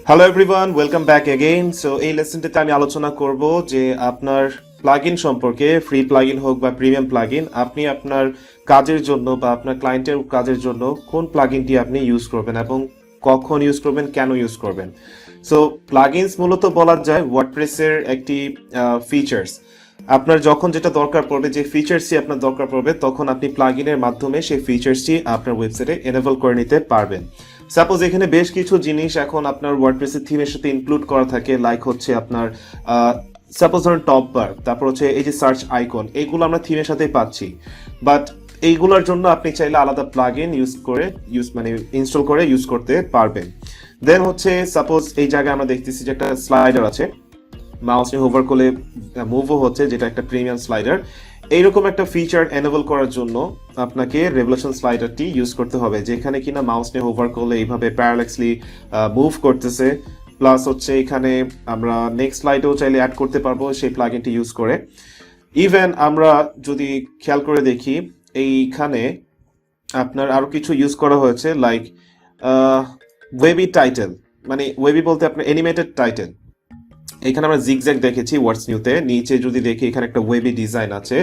Hello everyone, welcome back again. So এই লেসনটিতে আমি আলোচনা করব যে আপনার প্লাগইন সম্পর্কে, ফ্রি প্লাগইন হোক বা প্রিমিয়াম প্লাগইন, আপনি আপনার কাজের জন্য বা আপনার ক্লায়েন্টের কাজের জন্য কোন প্লাগইনটি আপনি ইউজ করবেন এবং কখন ইউজ করবেন, কেন ইউজ করবেন। সো প্লাগইনস মূলত বলা যায় ওয়ার্ডপ্রেসের একটি ফিচার্স। আপনার যখন যেটা দরকার পড়বে, যে ফিচার্সটি আপনার দরকার পড়বে, তখন আপনি প্লাগইনের মাধ্যমে সেই ফিচার্সটি আপনার ওয়েবসাইটে এনেবল করে নিতে পারবেন। সাপোজ এখানে বেশ কিছু জিনিস এখন আপনার ওয়ার্ডপ্রেসের থিমের সাথে ইনক্লুড করা থাকে, লাইক হচ্ছে আপনার সাপোজ ধরুন টপ বার, তারপর হচ্ছে এই যে সার্চ আইকন, এইগুলো আমরা থিমের সাথেই পাচ্ছি। বাট এইগুলোর জন্য আপনি চাইলে আলাদা প্লাগইন ইনস্টল করে ইউজ করতে পারবেন। দেন হচ্ছে সাপোজ এই জায়গায় আমরা দেখতেছি যে একটা স্লাইডার আছে, মাউস নিয়ে হোভার করলে মুভও হচ্ছে, যেটা একটা প্রিমিয়াম স্লাইডার। এইরকম একটা ফিচার এনেবল করার জন্য আপনাকে রেভলিউশন স্লাইডারটি ইউজ করতে হবে, যেখানে কিনা মাউস নিয়ে হোভার করলে এইভাবে প্যারালেক্সলি মুভ করতেছে। প্লাস হচ্ছে এখানে আমরা নেক্সট স্লাইডেও চাইলে অ্যাড করতে পারবো সেই প্লাগইনটি ইউজ করে। ইভেন আমরা যদি খেয়াল করে দেখি, এইখানে আপনার আরো কিছু ইউজ করা হয়েছে, লাইক ওয়েবি টাইটেল, মানে ওয়েবি বলতে আপনার অ্যানিমেটেড টাইটেল। এখানে আমরা জিগজ্যাগ দেখেছি ওয়ার্ডস নিউতে, নিচে যদি দেখি এখানে একটা ওয়েবি ডিজাইন আছে।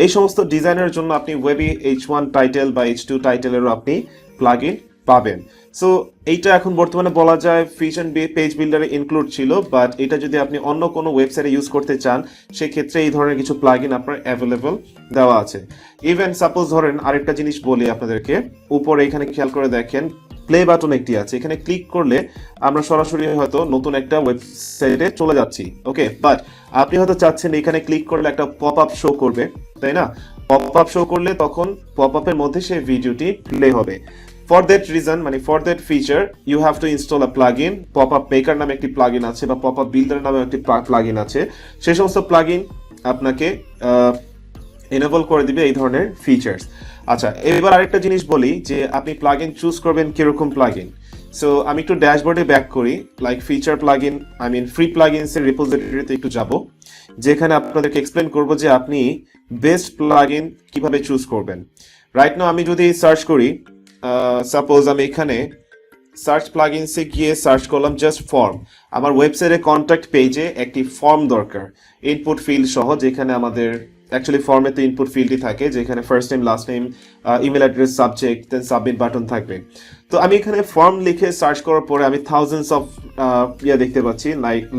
এই সমস্ত ডিজাইনের জন্য আপনি ওয়েবি H1 টাইটেল বা H2 টাইটেলেরও আপনি প্লাগইন পাবেন। সো এইটা এখন বর্তমানে বলা যায় ফিশন পেজ বিল্ডারে ইনক্লুড ছিল, বাট এটা যদি আপনি অন্য কোনো ওয়েবসাইটে ইউজ করতে চান, সেক্ষেত্রে এই ধরনের কিছু প্লাগইন আপনার অ্যাভেলেবল দেওয়া আছে। ইভেন সাপোজ ধরেন আরেকটা জিনিস বলি আপনাদেরকে, উপরে এখানে খেয়াল করে দেখেন প্লে বাটন একটি আছে, এখানে ক্লিক করলে আমরা সরাসরি হয়তো নতুন একটা ওয়েবসাইটে চলে যাচ্ছি। ওকে, বাট আপনি হয়তো চাচ্ছেন এখানে ক্লিক করলে একটা পপ আপ শো করবে, তাই না? পপ আপ শো করলে তখন পপ আপের মধ্যে সেই ভিডিওটি প্লে হবে। ফর দ্যাট রিজন, মানে for that feature, you have to install a plugin. Pop up maker নামে একটি প্লাগইন আছে, বা পপ আপ বিল্ডার নামে একটি প্লাগইন আছে। সেই সমস্ত প্লাগইন আপনাকে এনেবল করে দিবে এই ধরনের ফিচার্স। আচ্ছা, এবার আরেকটা জিনিস বলি যে আপনি প্লাগইন চুজ করবেন কিরকম প্লাগইন। সো আমি একটু ড্যাশবোর্ডে ব্যাক করি, like feature plugin, free plugins এর রিপোজিটরিতে একটু যাব, যেখানে আপনাদেরকে এক্সপ্লেন করব যে আপনি বেস্ট প্লাগইন কিভাবে চুজ করবেন। রাইট নাও আমি যদি সার্চ করি, সাপোজ আমি এখানে সার্চ প্লাগইনসে গিয়ে সার্চ করলাম জাস্ট ফর্ম। আমার ওয়েবসাইটে কন্ট্যাক্ট পেজে একটি ফর্ম দরকার, ইনপুট ফিল্ড সহ, যেখানে আমাদের অ্যাকচুয়ালি ফর্মে তো ইনপুট ফিল্ডই থাকে, যেখানে first name, last name, email address, subject, then submit button থাকবে। তো আমি এখানে ফর্ম লিখে সার্চ করার পরে আমি থাউজেন্ডস অফ দেখতে পাচ্ছি,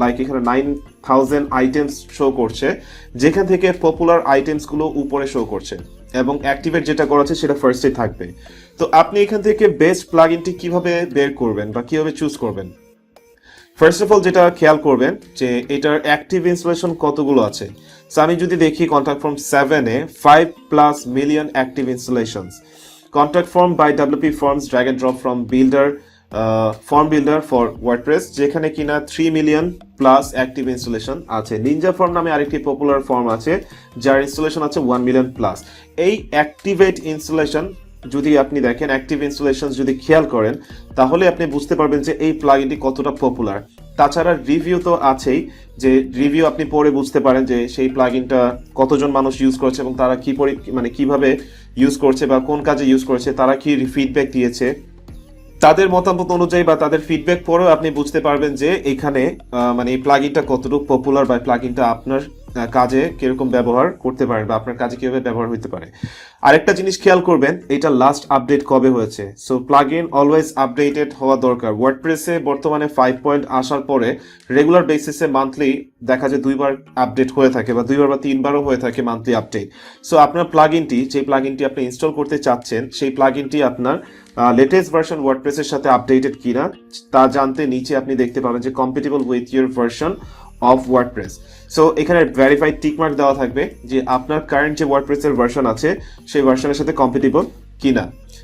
লাইক এখানে 9000 আইটেমস শো করছে, যেখান থেকে পপুলার আইটেমসগুলো উপরে শো করছে, এবং অ্যাক্টিভেট যেটা করা আছে সেটা ফার্স্টে থাকবে। তো আপনি এখান থেকে বেস্ট প্লাগইনটি কিভাবে বের করবেন বা কিভাবে চুজ করবেন? ফার্স্ট অফ অল যেটা খেয়াল করবেন যে এটার অ্যাক্টিভ ইনস্টলেশন কতগুলো আছে। সো আমি যদি দেখি কন্ট্যাক্ট ফর্ম 7-এ 5+ million active installations. Contact form by WP forms drag and drop from builder, form builder for WordPress, যেখানে কিনা 3 মিলিয়ন প্লাস অ্যাক্টিভ ইনস্টলেশন আছে। নিনজা ফর্ম নামে আরেকটি পপুলার ফর্ম আছে, যার ইনস্টলেশন আছে 1 মিলিয়ন প্লাস। এই অ্যাক্টিভেট ইনস্টলেশন যদি আপনি দেখেন, অ্যাক্টিভ ইনস্টলেশন যদি খেয়াল করেন, তাহলে আপনি বুঝতে পারবেন যে এই প্লাগইনটি কতটা পপুলার। তাছাড়া রিভিউ তো আছেই, যে রিভিউ আপনি পড়ে বুঝতে পারেন যে সেই প্লাগইনটা কতজন মানুষ ইউজ করছে এবং তারা কিভাবে ইউজ করছে বা কোন কাজে ইউজ করছে, তারা কি ফিডব্যাক দিয়েছে, তাদের মতামত অনুযায়ী বা তাদের ফিডব্যাক পরেও আপনি বুঝতে পারবেন যে এখানে এই প্লাগইনটা কতটুকু পপুলার, বা প্লাগইনটা আপনার কাজে কিরকম ব্যবহার করতে পারেন বা আপনার কাজে কিভাবে ব্যবহার হতে পারে। আরেকটা জিনিস খেয়াল করবেন, এটা লাস্ট আপডেট কবে হয়েছে। সো প্লাগইন অলওয়েজ আপডেটেড হওয়া দরকার। ওয়ার্ডপ্রেসে বর্তমানে 5 পয়েন্ট আসার পরে রেগুলার বেসিসে মান্থলি দেখা যায় 2বার আপডেট হয়ে থাকে, বা 2বার বা 3বারও হয়ে থাকে মান্থলি আপডেট। সো আপনার প্লাগইনটি, যে প্লাগইনটি আপনি ইনস্টল করতে চাচ্ছেন, সেই প্লাগইনটি আপনার লেটেস্ট ভার্সন ওয়ার্ডপ্রেসের সাথে আপডেটেড কিনা তা জানতে নিচে আপনি দেখতে পাবেন যে compatible with your version of WordPress. So এখানে ভেরিফাইড টিকমার্ক দেওয়া থাকবে যে আপনার কারেন্ট যে ওয়ার্ডপ্রেসের ভার্সন আছে সেই ভার্সনের সাথে কম্প্যাটিবল কিনা।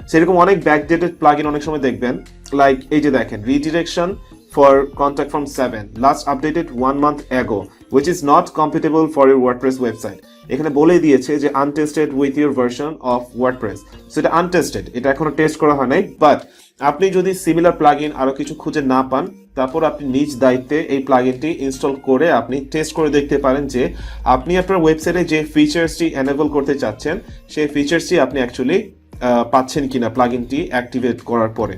সেরকম অনেক ব্যাকডেটেড প্লাগইন অনেক সময় দেখবেন, লাইক এই যে দেখেন redirection for contact from 7 last updated 1 month ago which is not compatible for your WordPress website. এখানে বলেই দিয়েছে যে untested with your version of WordPress. So এটা untested, এটা এখনো টেস্ট করা হয় নাই। বাট আপনি যদি সিমিলার প্লাগইন আরো কিছু খুঁজে না পান, তারপর আপনি নিজ দায়িত্বে এই প্লাগইনটি ইনস্টল করে আপনি টেস্ট করে দেখতে পারেন যে আপনি আপনার ওয়েবসাইটে যে ফিচার্সটি এনেবল করতে চাচ্ছেন সেই ফিচার্সটি আপনি অ্যাকচুয়ালি পাচ্ছেন কিনা প্লাগইনটি অ্যাক্টিভেট করার পরে।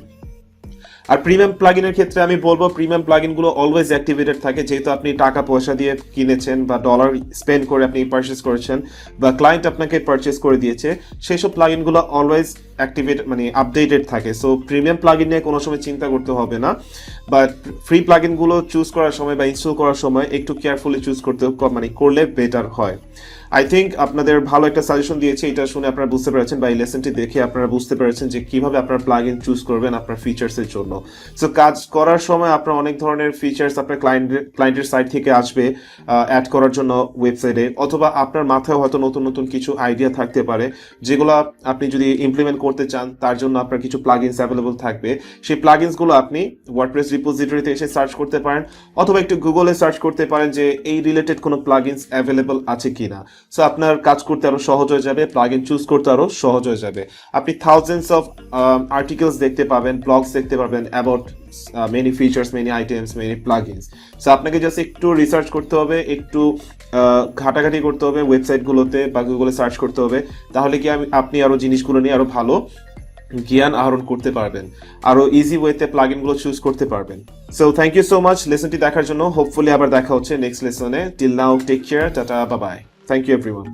আর প্রিমিয়াম প্লাগইনের ক্ষেত্রে আমি বলবো প্রিমিয়াম প্লাগইনগুলো অলওয়েজ অ্যাক্টিভেটেড থাকে, যেহেতু আপনি টাকা পয়সা দিয়ে কিনেছেন বা ডলার স্পেন্ড করে আপনি পারচেস করেছেন বা ক্লায়েন্ট আপনাকে পারচেস করে দিয়েছে, সেই সব প্লাগইনগুলো অলওয়েজ অ্যাক্টিভেট মানে আপডেটেড থাকে। সো প্রিমিয়াম প্লাগইন নিয়ে কোনো সময় চিন্তা করতে হবে না, বাট ফ্রি প্লাগইনগুলো চুজ করার সময় বা ইনস্টল করার সময় একটু কেয়ারফুলি চুজ করলে বেটার হয়। আই থিঙ্ক আপনাদের ভালো একটা সাজেশন দিয়েছে, এটা শুনে আপনারা বুঝতে পেরেছেন বা এই লেসনটি দেখে আপনারা বুঝতে পেরেছেন যে কিভাবে আপনার প্লাগইন চুজ করবেন আপনার ফিচার্সের জন্য। সো কাজ করার সময় আপনার অনেক ধরনের ফিচার্স আপনার ক্লায়েন্টের সাইট থেকে আসবে অ্যাড করার জন্য ওয়েবসাইটে, অথবা আপনার মাথায় হয়তো নতুন নতুন কিছু আইডিয়া থাকতে পারে যেগুলো আপনি যদি ইমপ্লিমেন্ট করতে চান, তার জন্য আপনার কিছু প্লাগইনস অ্যাভেলেবল থাকবে। সেই প্লাগইনসগুলো আপনি ওয়ার্ডপ্রেস রিপোজিটরিতে এসে সার্চ করতে পারেন, অথবা একটু গুগলে সার্চ করতে পারেন যে এই রিলেটেড কোনো প্লাগইনস অ্যাভেলেবল আছে কিনা। সো আপনার কাজ করতে আরো সহজ হয়ে যাবে, প্লাগইন চুজ করতে আরো সহজ হয়ে যাবে। আপনি থাউজেন্ডস অফ আর্টিকেলস দেখতে পাবেন, ব্লগস দেখতে পাবেন about many features, many items, many plugins. So আপনাকে জাস্ট একটু রিসার্চ করতে হবে, একটু ঘাটাঘাটি করতে হবে ওয়েবসাইটগুলোতে বা গুগলে সার্চ করতে হবে, তাহলে কি আপনি আরো জিনিসগুলো নিয়ে আরো ভালো জ্ঞান আহরণ করতে পারবেন, আরো ইজি ওয়েতে প্লাগইনগুলো চুজ করতে পারবেন। So thank you so much লেসনটি দেখার জন্য। হোপফুলি আবার দেখা হচ্ছে নেক্সট লেসনে। টিল নাও টেক কেয়ার, টাটা, bye bye. Thank you everyone.